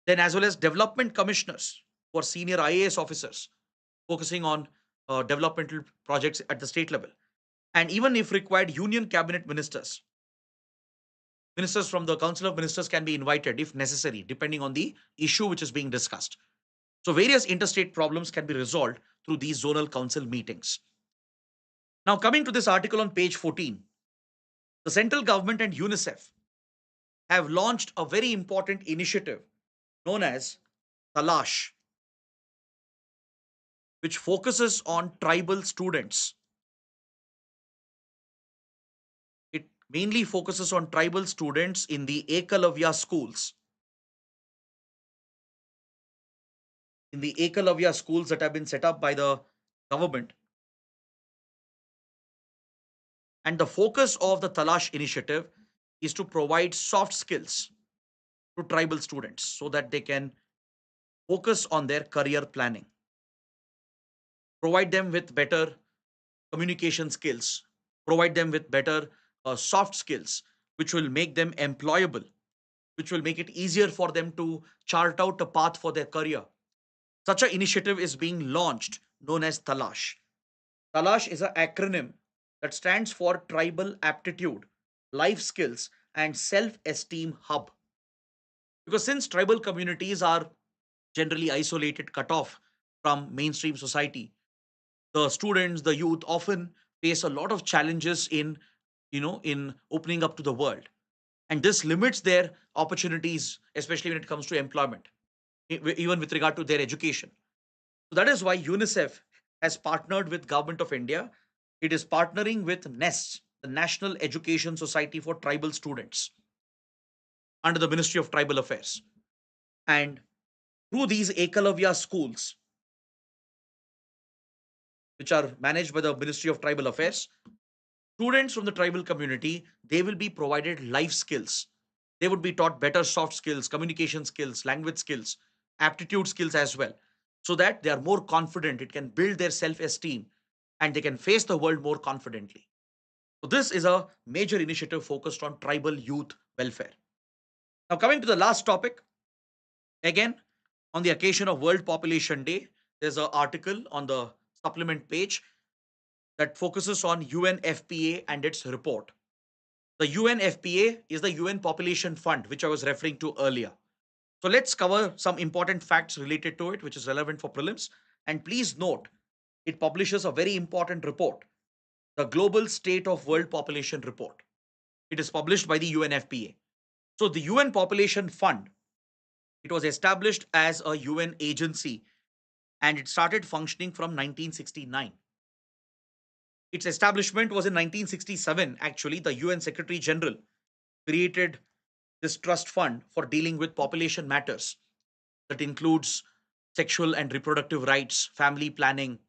Then, as well as development commissioners who are senior IAS officers focusing on developmental projects at the state level. And even if required, union cabinet ministers. Ministers from the Council of Ministers can be invited if necessary, depending on the issue which is being discussed. So, various interstate problems can be resolved through these zonal council meetings. Now, coming to this article on page 14, the central government and UNICEF have launched a very important initiative known as TALASH, which focuses on tribal students. It mainly focuses on tribal students in the Ekalavya schools. In the Ekalavya schools that have been set up by the government. And the focus of the Talash initiative is to provide soft skills to tribal students so that they can focus on their career planning, provide them with better communication skills, provide them with better soft skills, which will make them employable, which will make it easier for them to chart out a path for their career. Such an initiative is being launched known as Talash. Talash is an acronym that stands for Tribal Aptitude, Life Skills, and Self Esteem Hub. Because since tribal communities are generally isolated, cut off from mainstream society, the students, the youth often face a lot of challenges in opening up to the world. And this limits their opportunities, especially when it comes to employment, even with regard to their education. So that is why UNICEF has partnered with Government of India. It is partnering with NEST, the National Education Society for Tribal Students, under the Ministry of Tribal Affairs. And through these Ekalavya schools, which are managed by the Ministry of Tribal Affairs, students from the tribal community, they will be provided life skills. They would be taught better soft skills, communication skills, language skills, aptitude skills as well, so that they are more confident. It can build their self esteem and they can face the world more confidently. So, this is a major initiative focused on tribal youth welfare. Now, coming to the last topic, again, on the occasion of World Population Day, there's an article on the supplement page that focuses on UNFPA and its report. The UNFPA is the UN Population Fund, which I was referring to earlier. So let's cover some important facts related to it, which is relevant for prelims. And please note, it publishes a very important report, the Global State of World Population Report. It is published by the UNFPA. So the UN Population Fund, it was established as a UN agency and it started functioning from 1969. Its establishment was in 1967. Actually, the UN Secretary General created this trust fund for dealing with population matters that includes sexual and reproductive rights, family planning,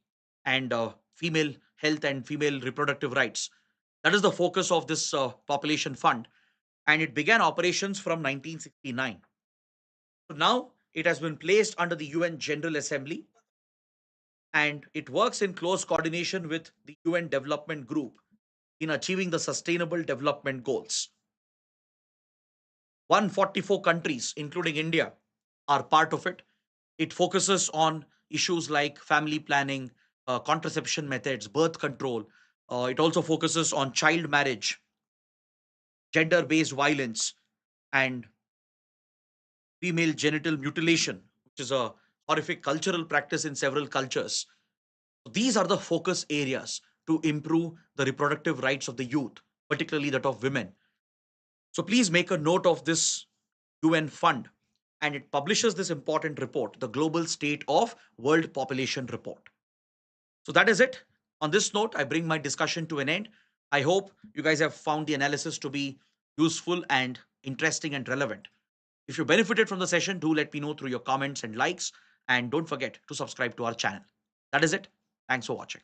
and female health and female reproductive rights. That is the focus of this population fund, and it began operations from 1969. So now it has been placed under the UN General Assembly, and it works in close coordination with the UN Development Group in achieving the Sustainable Development Goals. 144 countries, including India, are part of it. It focuses on issues like family planning, contraception methods, birth control. It also focuses on child marriage, gender based violence, and female genital mutilation, which is a horrific cultural practice in several cultures. These are the focus areas to improve the reproductive rights of the youth, particularly that of women. So please make a note of this UN fund and it publishes this important report, the Global State of World Population Report. So that is it. On this note, I bring my discussion to an end. I hope you guys have found the analysis to be useful and interesting and relevant. If you benefited from the session, do let me know through your comments and likes. And don't forget to subscribe to our channel. That is it. Thanks for watching.